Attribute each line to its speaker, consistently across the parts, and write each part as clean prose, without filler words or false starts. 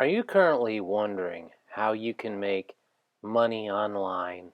Speaker 1: Are you currently wondering how you can make money online?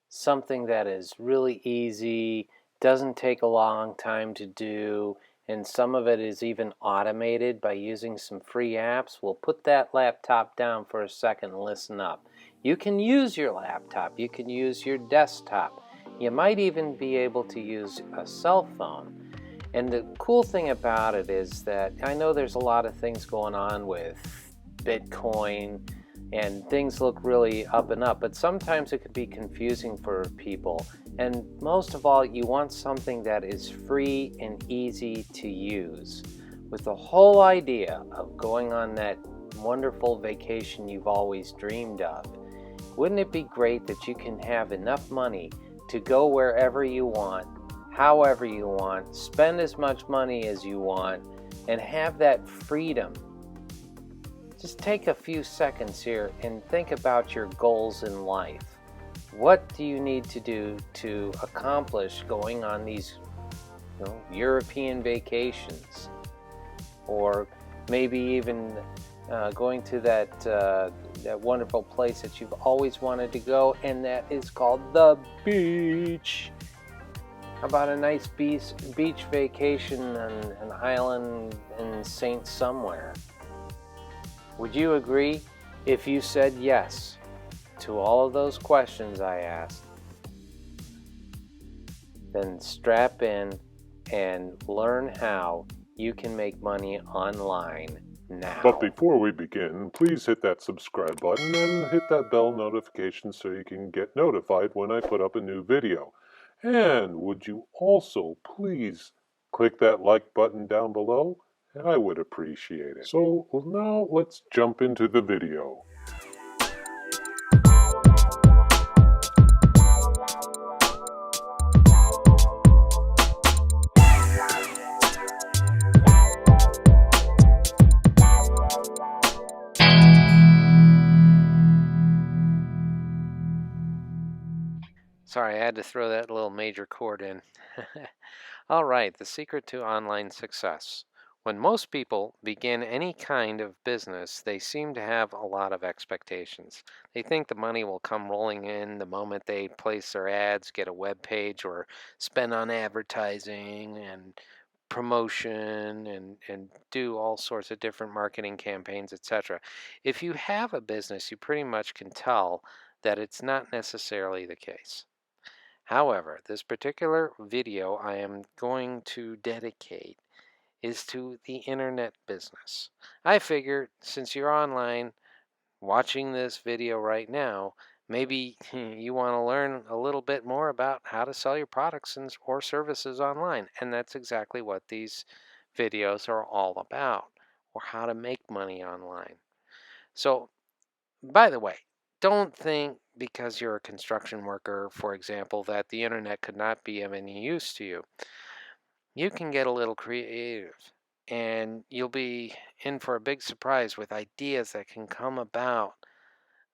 Speaker 1: Something that is really easy, doesn't take a long time to do, and some of it is even automated by using some free apps? Well, put that laptop down for a second and listen up. You can use your laptop, you can use your desktop, you might even be able to use a cell phone. And the cool thing about it is that I know there's a lot of things going on with Bitcoin and things look really up and up, but sometimes it could be confusing for people. And most of all, you want something that is free and easy to use. With the whole idea of going on that wonderful vacation you've always dreamed of, wouldn't it be great that you can have enough money to go wherever you want, however you want, spend as much money as you want, and have that freedom? Just take a few seconds here and think about your goals in life. What do you need to do to accomplish going on these European vacations? Or maybe even going to that wonderful place that you've always wanted to go, and that is called the beach. How about a nice beach vacation on an island in Saint somewhere? Would you agree if you said yes to all of those questions I asked? Then strap in and learn how you can make money online now.
Speaker 2: But before we begin, please hit that subscribe button and hit that bell notification so you can get notified when I put up a new video. And would you also please click that like button down below? I would appreciate it. So now let's jump into the video.
Speaker 1: Sorry, I had to throw that little major chord in. All right, the secret to online success. When most people begin any kind of business, they seem to have a lot of expectations. They think the money will come rolling in the moment they place their ads, get a web page, or spend on advertising and promotion and do all sorts of different marketing campaigns, etc. If you have a business, you pretty much can tell that it's not necessarily the case. However, this particular video I am going to dedicate is to the internet business. I figured since you're online watching this video right now, maybe you want to learn a little bit more about how to sell your products or services online. And that's exactly what these videos are all about, or how to make money online. So, by the way, don't think because you're a construction worker, for example, that the internet could not be of any use to you. You can get a little creative and you'll be in for a big surprise with ideas that can come about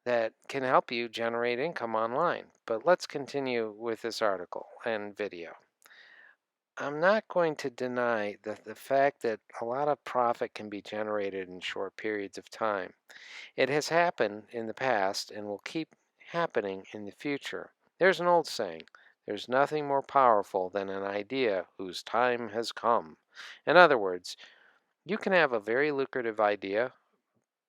Speaker 1: that can help you generate income online. But let's continue with this article and video. I'm not going to deny the fact that a lot of profit can be generated in short periods of time. It has happened in the past and will keep happening in the future. There's an old saying, there's nothing more powerful than an idea whose time has come. In other words, you can have a very lucrative idea,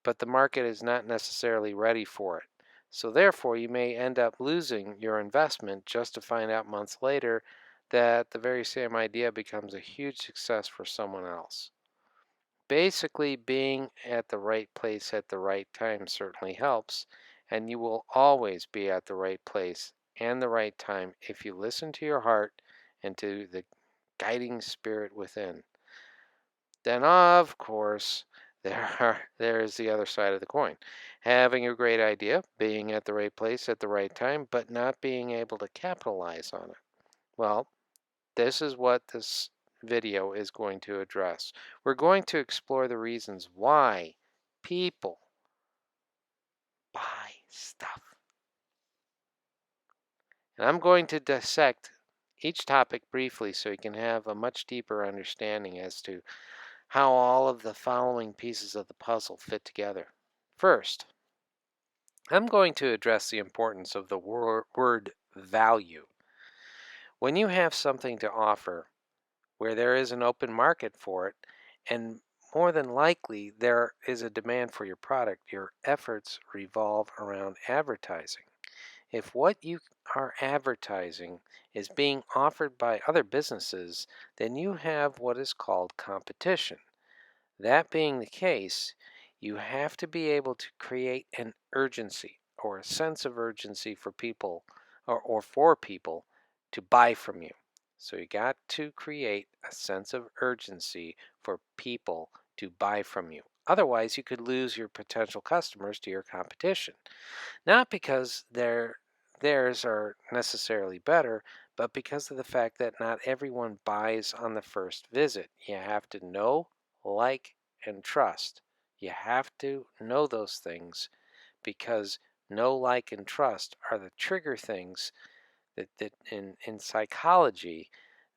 Speaker 1: but the market is not necessarily ready for it. So therefore, you may end up losing your investment just to find out months later that the very same idea becomes a huge success for someone else. Basically, being at the right place at the right time certainly helps, and you will always be at the right place and the right time if you listen to your heart and to the guiding spirit within. Then, of course, there is the other side of the coin. Having a great idea, being at the right place at the right time, but not being able to capitalize on it. Well, this is what this video is going to address. We're going to explore the reasons why people buy stuff. And I'm going to dissect each topic briefly so you can have a much deeper understanding as to how all of the following pieces of the puzzle fit together. First, I'm going to address the importance of the word value. When you have something to offer where there is an open market for it, and more than likely there is a demand for your product, your efforts revolve around advertising. If what you are advertising is being offered by other businesses, then you have what is called competition. That being the case, you have to be able to create an urgency or a sense of urgency for people or for people to buy from you. So you got to create a sense of urgency for people to buy from you. Otherwise, you could lose your potential customers to your competition. Not because theirs are necessarily better, but because of the fact that not everyone buys on the first visit. You have to know, like, and trust. You have to know those things because know, like, and trust are the trigger things that in psychology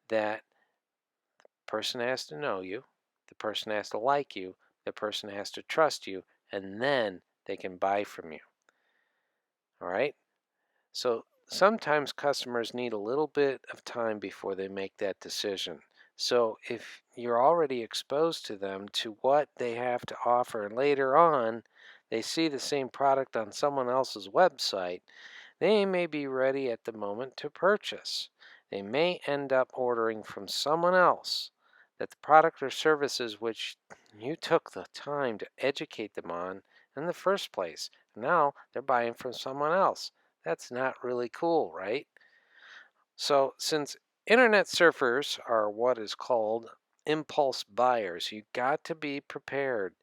Speaker 1: that the person has to know you, the person has to like you, the person has to trust you, and then they can buy from you. All right? So sometimes customers need a little bit of time before they make that decision. So if you're already exposed to them to what they have to offer and later on they see the same product on someone else's website, they may be ready at the moment to purchase. They may end up ordering from someone else that the product or services which you took the time to educate them on in the first place. Now they're buying from someone else. That's not really cool, right? So, since internet surfers are what is called impulse buyers, you got to be prepared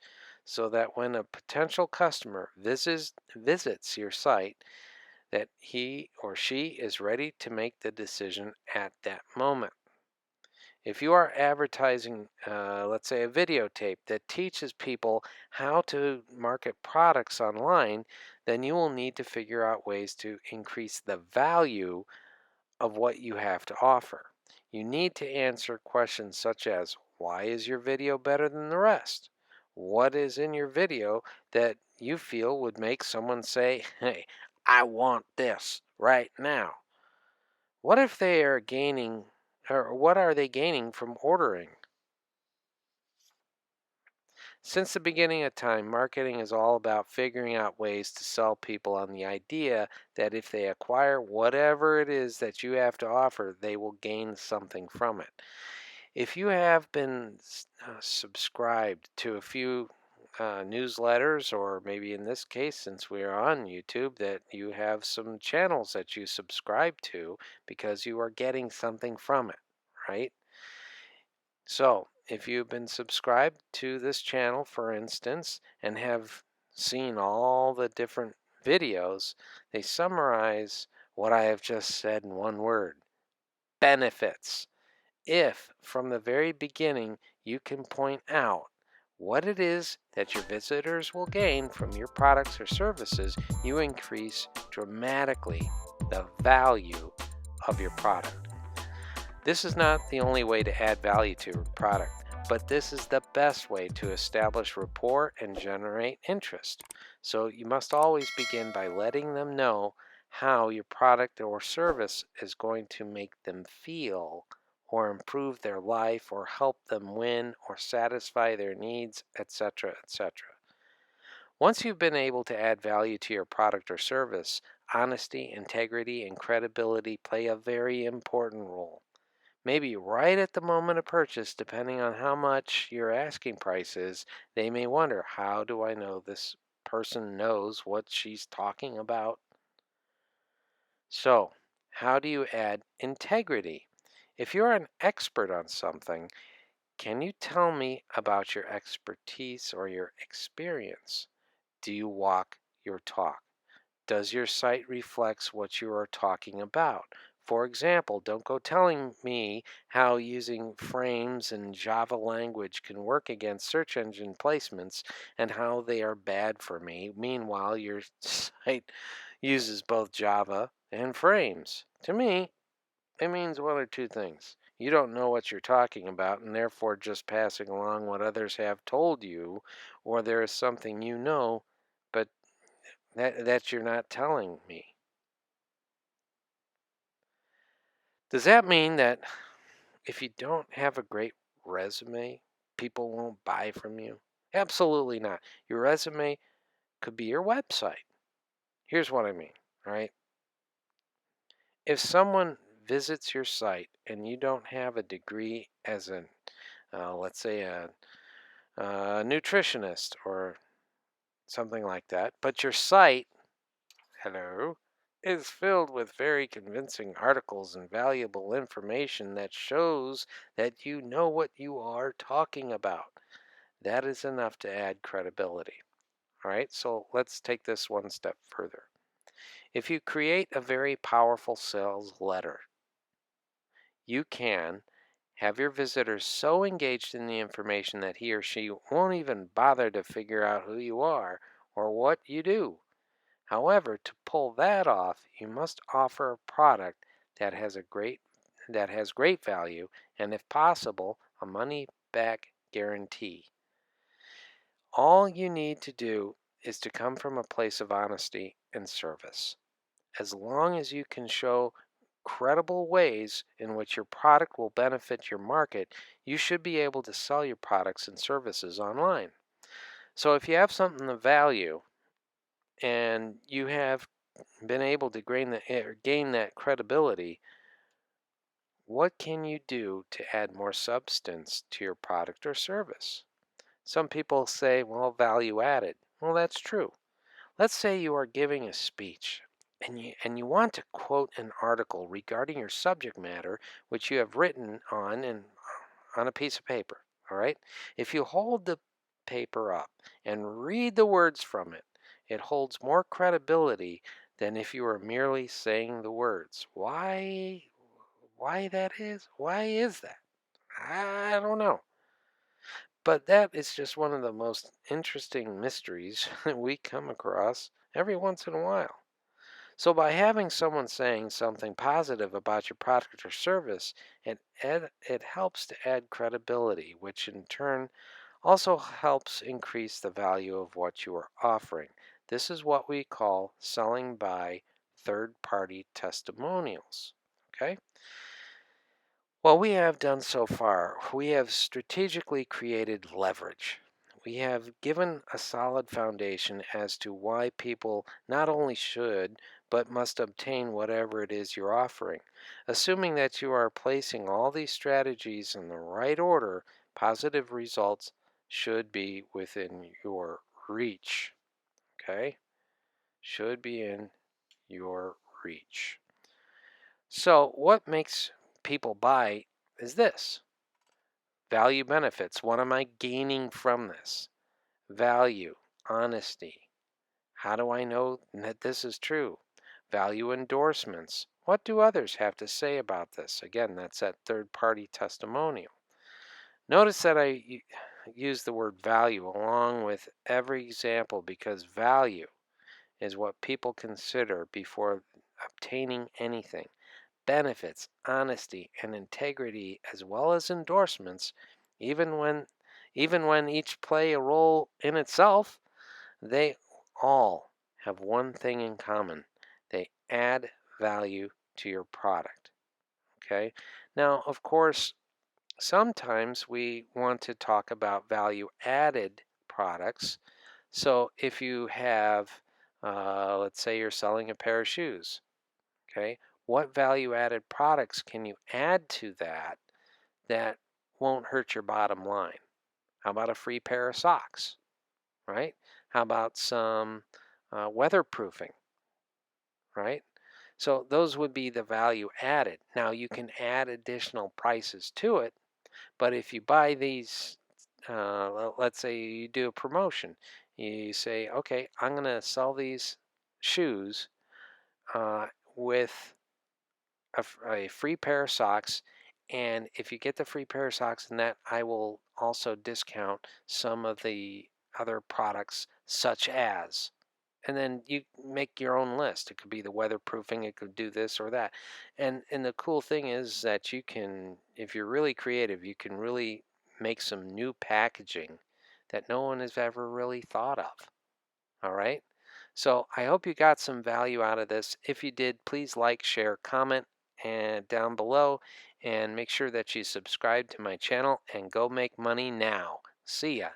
Speaker 1: so that when a potential customer visits your site, that he or she is ready to make the decision at that moment. If you are advertising, let's say, a videotape that teaches people how to market products online, then you will need to figure out ways to increase the value of what you have to offer. You need to answer questions such as, why is your video better than the rest? What is in your video that you feel would make someone say, hey, I want this right now? What if they are gaining, or what are they gaining from ordering? Since the beginning of time, marketing is all about figuring out ways to sell people on the idea that if they acquire whatever it is that you have to offer, they will gain something from it. If you have been subscribed to a few newsletters, or maybe in this case, since we are on YouTube, that you have some channels that you subscribe to because you are getting something from it, right? So, if you've been subscribed to this channel, for instance, and have seen all the different videos, they summarize what I have just said in one word: benefits. If from the very beginning you can point out what it is that your visitors will gain from your products or services, you increase dramatically the value of your product. This is not the only way to add value to your product, but this is the best way to establish rapport and generate interest. So you must always begin by letting them know how your product or service is going to make them feel or improve their life or help them win or satisfy their needs, etc., etc. Once you've been able to add value to your product or service, honesty, integrity, and credibility play a very important role. Maybe right at the moment of purchase, depending on how much your asking price is, they may wonder, how do I know this person knows what she's talking about? So, how do you add integrity? If you're an expert on something, can you tell me about your expertise or your experience? Do you walk your talk? Does your site reflects what you are talking about? For example, don't go telling me how using frames and Java language can work against search engine placements and how they are bad for me. Meanwhile, your site uses both Java and frames. To me, it means one or two things. You don't know what you're talking about and therefore just passing along what others have told you, or there is something you know, but that you're not telling me. Does that mean that if you don't have a great resume, people won't buy from you? Absolutely not. Your resume could be your website. Here's what I mean, all right? If someone visits your site and you don't have a degree as an, let's say, a nutritionist or something like that, but your site, hello, is filled with very convincing articles and valuable information that shows that you know what you are talking about. That is enough to add credibility. All right, so let's take this one step further. If you create a very powerful sales letter, you can have your visitor so engaged in the information that he or she won't even bother to figure out who you are or what you do. However, to pull that off, you must offer a product that has great value and if possible, a money back guarantee. All you need to do is to come from a place of honesty and service. As long as you can show credible ways in which your product will benefit your market, you should be able to sell your products and services online. So if you have something of value and you have been able to gain that credibility, what can you do to add more substance to your product or service? Some people say, well, value added. Well, that's true. Let's say you are giving a speech and you want to quote an article regarding your subject matter which you have written on a piece of paper, all right? If you hold the paper up and read the words from it, it holds more credibility than if you were merely saying the words. Why that is? Why is that? I don't know. But that is just one of the most interesting mysteries that we come across every once in a while. So, by having someone saying something positive about your product or service, it helps to add credibility, which in turn also helps increase the value of what you are offering. This is what we call selling by third party testimonials. Okay? What we have done so far, we have strategically created leverage. We have given a solid foundation as to why people not only should, but must obtain whatever it is you're offering. Assuming that you are placing all these strategies in the right order, positive results should be within your reach. Okay? Should be in your reach. So, what makes people buy is this. Value benefits. What am I gaining from this? Value, honesty. How do I know that this is true? Value endorsements. What do others have to say about this? Again, that's that third party testimonial. Notice that I use the word value along with every example because value is what people consider before obtaining anything. Benefits, honesty, and integrity, as well as endorsements, even when each play a role in itself, they all have one thing in common. They add value to your product. Okay? Now, of course, sometimes we want to talk about value added products. So if you have, let's say you're selling a pair of shoes, okay? What value added products can you add to that won't hurt your bottom line? How about a free pair of socks, right? How about some weatherproofing, right? So those would be the value added. Now you can add additional prices to it, but if you buy these, let's say you do a promotion, you say, okay, I'm going to sell these shoes uh, with a free pair of socks. And if you get the free pair of socks in that, I will also discount some of the other products, such as, and then you make your own list. It could be the weatherproofing, it could do this or that. And the cool thing is that you can, if you're really creative, you can really make some new packaging that no one has ever really thought of. All right. So I hope you got some value out of this. If you did, please like, share, comment, and down below, and make sure that you subscribe to my channel and go make money now. See ya.